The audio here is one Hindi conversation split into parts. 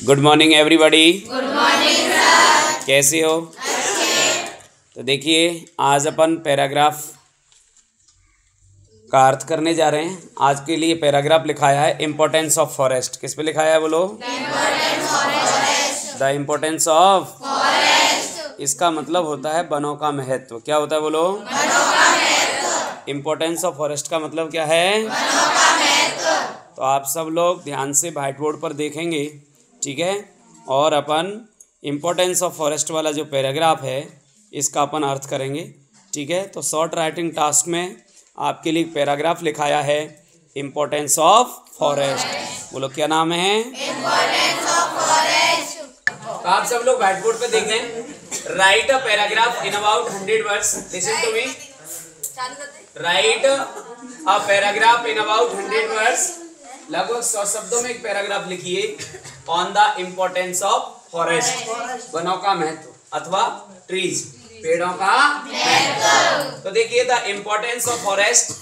Good morning everybody. Good morning sir. कैसे हो? तो देखिए आज अपन पैराग्राफ का अर्थ करने जा रहे हैं। आज के लिए पैराग्राफ लिखाया है इम्पोर्टेंस ऑफ फॉरेस्ट। किस पे लिखाया है बोलो? The importance of forest. इसका मतलब होता है वनों का महत्व। क्या होता है बोलो? इम्पोर्टेंस ऑफ फॉरेस्ट का मतलब क्या है? वनों का महत्व। तो आप सब लोग ध्यान से व्हाइट बोर्ड पर देखेंगे, ठीक है? और अपन इम्पोर्टेंस ऑफ फॉरेस्ट वाला जो पैराग्राफ है इसका अपन अर्थ करेंगे, ठीक है? तो शॉर्ट राइटिंग टास्क में आपके लिए पैराग्राफ लिखाया है इम्पोर्टेंस ऑफ फॉरेस्ट। बोलो क्या नाम है? Importance of forest. तो आप सब लोग व्हाइट बोर्ड पे देख लें। Write a paragraph in about 100 words. Listen to me. Write a paragraph in about 100 words. लगभग 100 शब्दों में एक पैराग्राफ लिखिए on the importance of forest. वनों का महत्व अथवा ट्रीज, पेड़ों का महत्व। तो देखिए द इम्पोर्टेंस ऑफ फॉरेस्ट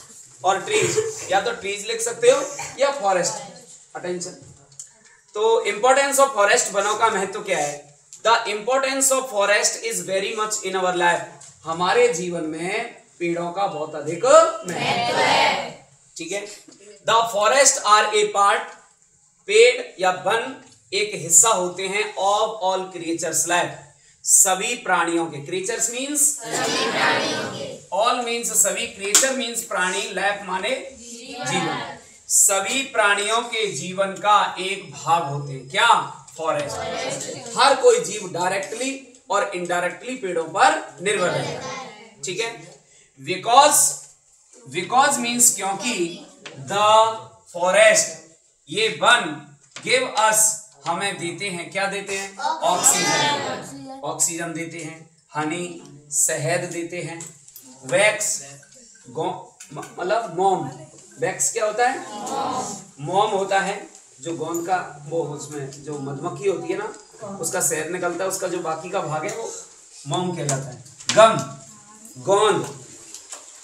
और ट्रीज, या तो ट्रीज लिख सकते हो या फॉरेस्ट। अटेंशन। तो इम्पोर्टेंस ऑफ फॉरेस्ट, वनों का महत्व क्या है? The importance of forest is very much in our life. हमारे जीवन में पेड़ों का बहुत अधिक महत्व है, ठीक है? The forest are a part. पेड़ या वन एक हिस्सा होते हैं ऑफ ऑल क्रिएचर्स लाइफ। सभी प्राणियों के, क्रिएचर्स मीन्स सभी प्राणियों के, ऑल मीन्स सभी, क्रिएचर मीन्स प्राणी, लाइफ माने जीवन। सभी प्राणियों के जीवन का एक भाग होते हैं। क्या? फॉरेस्ट। हर कोई जीव डायरेक्टली और इनडायरेक्टली पेड़ों पर निर्भर है, ठीक है? बिकॉज मीन्स क्योंकि, द फॉरेस्ट ये वन गिव अस हमें देते हैं, क्या देते हैं? ऑक्सीजन। ऑक्सीजन देते हैं। हनी शहद देते हैं। वैक्स मतलब मोम। वैक्स क्या होता है? मोम होता है जो गोंद का, वो उसमें जो मधुमक्खी होती है ना, उसका शहद निकलता है, उसका जो बाकी का भाग है वो मोम कहलाता है। गम, गोंद,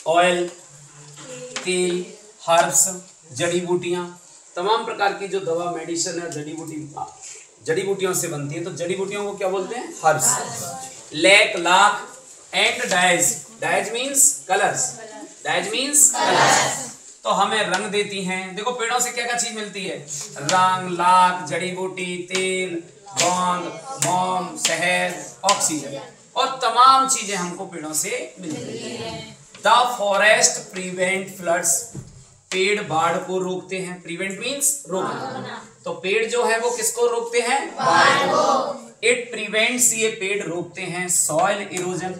ऑयल, तेल, हर्ब्स, जड़ी बूटियां, तमाम प्रकार की जो दवा, मेडिसिन है, जड़ी बूटियों से बनती है। तो जड़ी बूटियों को क्या बोलते हैं? Herbs. Lac, lakh and dyes. Dyes means colours. Dyes means colours. तो हमें रंग देती हैं। देखो पेड़ों से क्या क्या चीज मिलती है? रंग, लाख, जड़ी बूटी, तेल, गोंद, मोम, शहद, ऑक्सीजन, और तमाम चीजें हमको पेड़ों से मिलती है। The forest prevent floods. पेड़ बाढ़ को रोकते हैं। प्रिवेंट मीन्स रोकना। तो पेड़ जो है वो किसको रोकते हैं? बाढ़ को। इट प्रिवेंट्स, ये पेड़ रोकते हैं सॉइल इरोजन।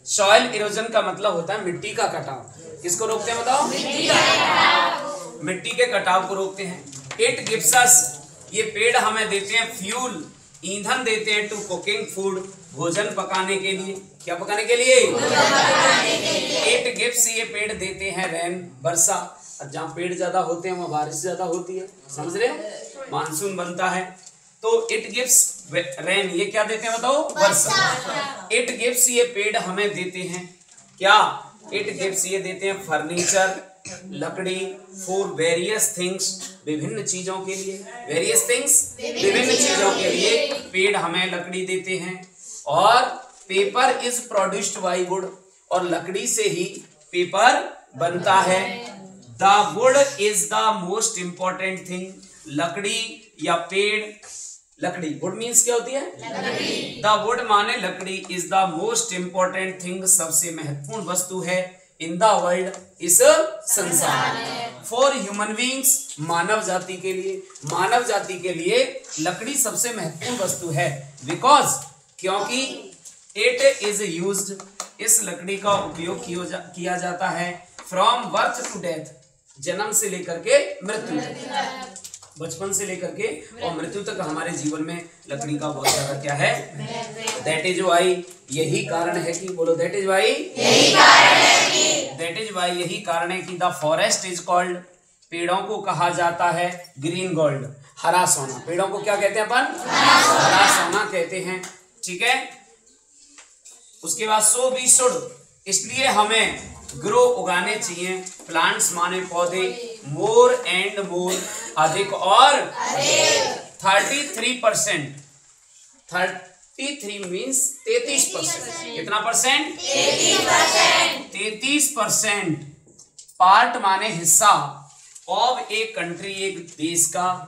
सॉइल इरोजन का मतलब होता है मिट्टी का कटाव। किसको रोकते हैं बताओ? मिट्टी के कटाव को रोकते हैं। इट गिव्स अस, ये पेड़ हमें देते हैं फ्यूल, ईंधन देते हैं, टू कुकिंग फूड, भोजन पकाने के लिए। क्या पकाने के लिए? इट गिव्स, ये पेड़ देते हैं रेन, वर्षा। और जहाँ पेड़ ज्यादा होते हैं वहाँ बारिश ज्यादा होती है, समझ रहे हो? मानसून बनता है। तो इट गिव्स रेन, ये क्या देते हैं बताओ? वर्षा। इट गिव्स, ये पेड़ हमें देते हैं क्या? इट गिव्स, ये देते हैं फर्नीचर, लकड़ी, फॉर वेरियस थिंग्स, विभिन्न चीजों के लिए। वेरियस थिंग्स, विभिन्न चीजों के लिए पेड़ हमें लकड़ी देते हैं। और paper is produced by would, और लकड़ी से ही पेपर बनता है। The wood is the most important thing. लकड़ी या पेड़, लकड़ी, वुड मीन्स क्या होती है? लकड़ी। द वुड माने लकड़ी, is the most important thing, सबसे महत्वपूर्ण वस्तु है, इन द वर्ल्ड, इस संसार। फॉर ह्यूमन बींग्स, मानव जाति के लिए, मानव जाति के लिए लकड़ी सबसे महत्वपूर्ण वस्तु है। बिकॉज, क्योंकि, इट इज यूज्ड, इस लकड़ी का उपयोग किया जाता है, फ्रॉम बर्थ टू डेथ, जन्म से लेकर के मृत्यु तक, बचपन से लेकर के और मृत्यु तक हमारे जीवन में लकड़ी का बहुत ज्यादा क्या है? दैट इज वाई, यही कारण है कि, बोलो दैट इज वाई, यही कारण है कि, दैट इज वाई, यही कारण है कि द फॉरेस्ट इज कॉल्ड, पेड़ों को कहा जाता है ग्रीन गोल्ड, हरा सोना। पेड़ों को क्या कहते हैं अपन? हरा सोना कहते हैं, ठीक है? उसके बाद सो वी शुड, इसलिए हमें ग्रो उगाने चाहिए, प्लांट्स माने पौधे, मोर एंड मोर, अधिक और अधिक, 33%। 33 मीन्स 33%। कितना परसेंट? 33%। पार्ट माने हिस्सा, ऑफ ए कंट्री एक देश का,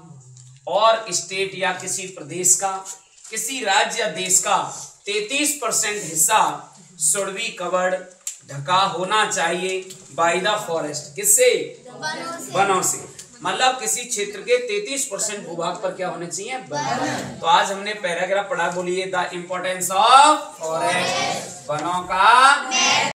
और स्टेट या किसी प्रदेश का, किसी राज्य या देश का 33% हिस्सा शुड बी कवर्ड ढका होना चाहिए बाय द फॉरेस्ट। किससे? वनों से। मतलब किसी क्षेत्र के 33% भूभाग पर क्या होने चाहिए? वन। तो आज हमने पैराग्राफ पढ़ा, बोलिए द इम्पोर्टेंस ऑफ फॉरेस्ट, वनों का